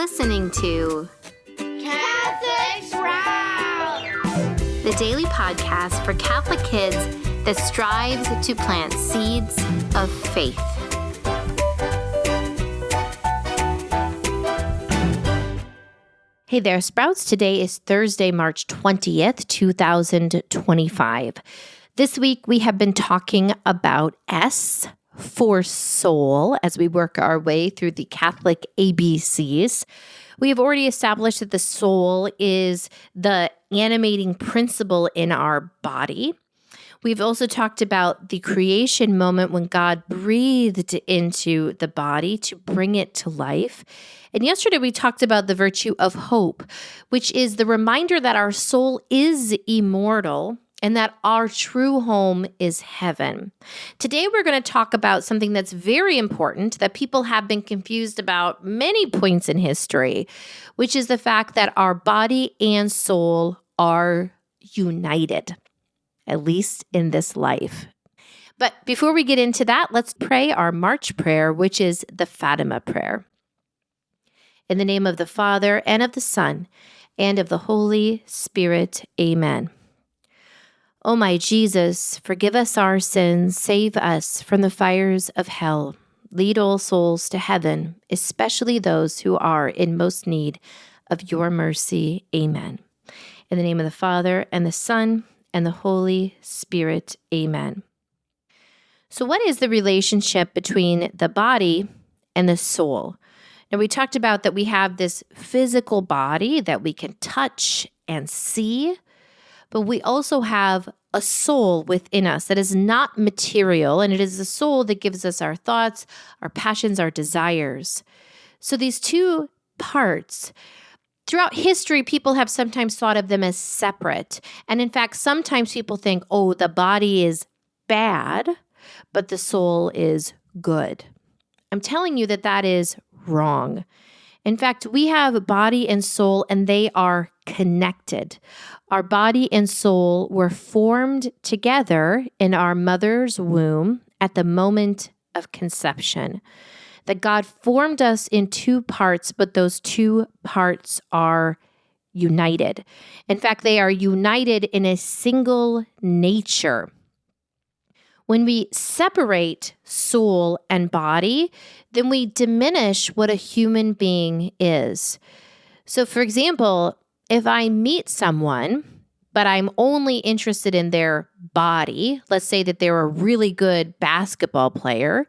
listening to Catholic Sprout, the daily podcast for Catholic kids that strives to plant seeds of faith. Hey there, Sprouts. Today is Thursday, March 20th, 2025. This week, we have been talking about S for soul as we work our way through the Catholic ABCs. We have already established that the soul is the animating principle in our body. We've also talked about the creation moment when God breathed into the body to bring it to life. And yesterday we talked about the virtue of hope, which is the reminder that our soul is immortal and that our true home is heaven. Today we're going to talk about something that's very important that people have been confused about many points in history, which is the fact that our body and soul are united, at least in this life. But before we get into that, let's pray our March prayer, which is the Fatima prayer. In the name of the Father, and of the Son, and of the Holy Spirit, amen. O my Jesus, forgive us our sins, save us from the fires of hell. Lead all souls to heaven, especially those who are in most need of your mercy. Amen. In the name of the Father, and the Son, and the Holy Spirit. Amen. So what is the relationship between the body and the soul? Now, we talked about that we have this physical body that we can touch and see, but we also have a soul within us that is not material, and it is the soul that gives us our thoughts, our passions, our desires. So these two parts, throughout history, people have sometimes thought of them as separate. And in fact, sometimes people think, oh, the body is bad, but the soul is good. I'm telling you that that is wrong. In fact, we have body and soul, and they are connected. Our body and soul were formed together in our mother's womb at the moment of conception. That God formed us in two parts, but those two parts are united. In fact, they are united in a single nature. When we separate soul and body, then we diminish what a human being is. So, for example, if I meet someone, but I'm only interested in their body, let's say that they're a really good basketball player,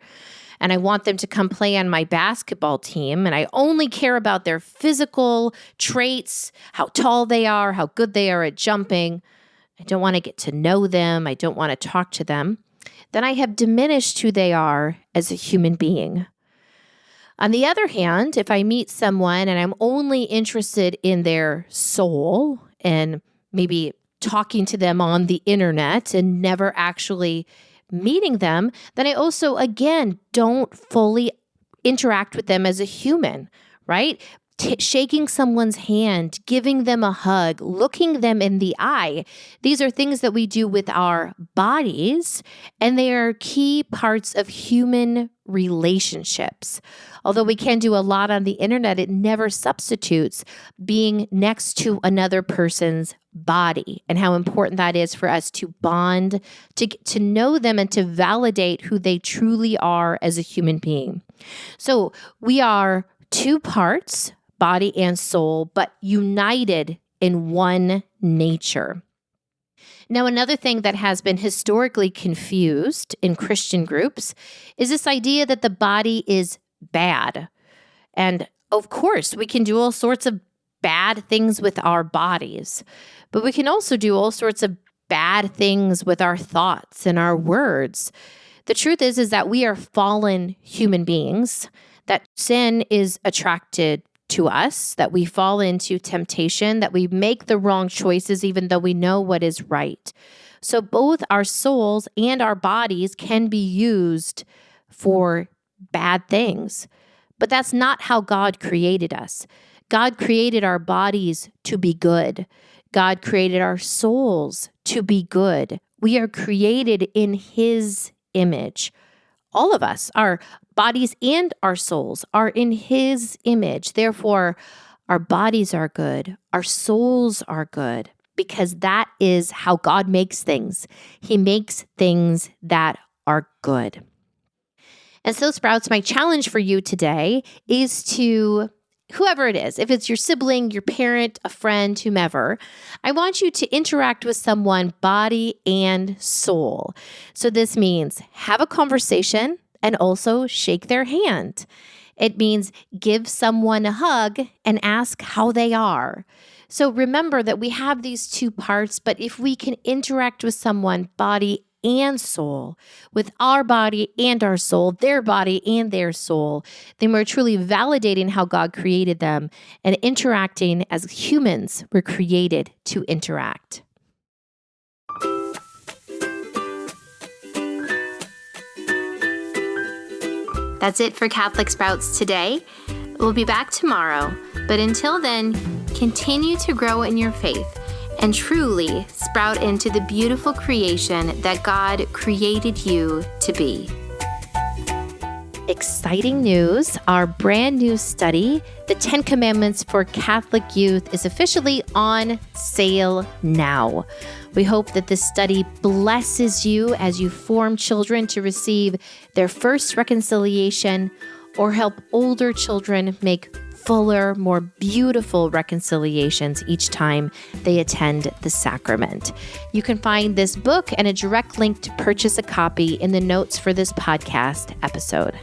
and I want them to come play on my basketball team, and I only care about their physical traits, how tall they are, how good they are at jumping. I don't want to get to know them. I don't want to talk to them. Then I have diminished who they are as a human being. On the other hand, if I meet someone and I'm only interested in their soul and maybe talking to them on the internet and never actually meeting them, then I also, again, don't fully interact with them as a human, right? Shaking someone's hand, giving them a hug, looking them in the eye. These are things that we do with our bodies, and they are key parts of human relationships. Although we can do a lot on the internet, it never substitutes being next to another person's body and how important that is for us to bond, to know them and to validate who they truly are as a human being. So we are two parts, body and soul, but united in one nature. Now, another thing that has been historically confused in Christian groups is this idea that the body is bad. And of course, we can do all sorts of bad things with our bodies, but we can also do all sorts of bad things with our thoughts and our words. The truth is that we are fallen human beings, that sin is attracted to us, that we fall into temptation, that we make the wrong choices even though we know what is right. So both our souls and our bodies can be used for bad things. But that's not how God created us. God created our bodies to be good. God created our souls to be good. We are created in His image. all of us, our bodies and our souls, are in His image. Therefore, our bodies are good, our souls are good, because that is how God makes things. He makes things that are good. And so, Sprouts, my challenge for you today is to, whoever it is, if it's your sibling, your parent, a friend, whomever, I want you to interact with someone body and soul. So this means have a conversation and also shake their hand. It means give someone a hug and ask how they are. So remember that we have these two parts, but if we can interact with someone body and soul, with our body and our soul, their body and their soul, then we're truly validating how God created them and interacting as humans were created to interact. That's it for Catholic Sprouts today. We'll be back tomorrow, but until then, continue to grow in your faith and truly sprout into the beautiful creation that God created you to be. Exciting news. Our brand new study, The 10 Commandments for Catholic Youth, is officially on sale now. We hope that this study blesses you as you form children to receive their first reconciliation or help older children make fuller, more beautiful reconciliations each time they attend the sacrament. You can find this book and a direct link to purchase a copy in the notes for this podcast episode.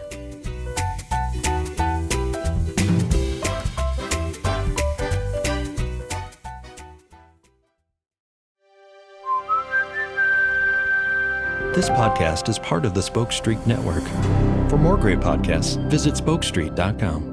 This podcast is part of the Spoke Street Network. For more great podcasts, visit spokestreet.com.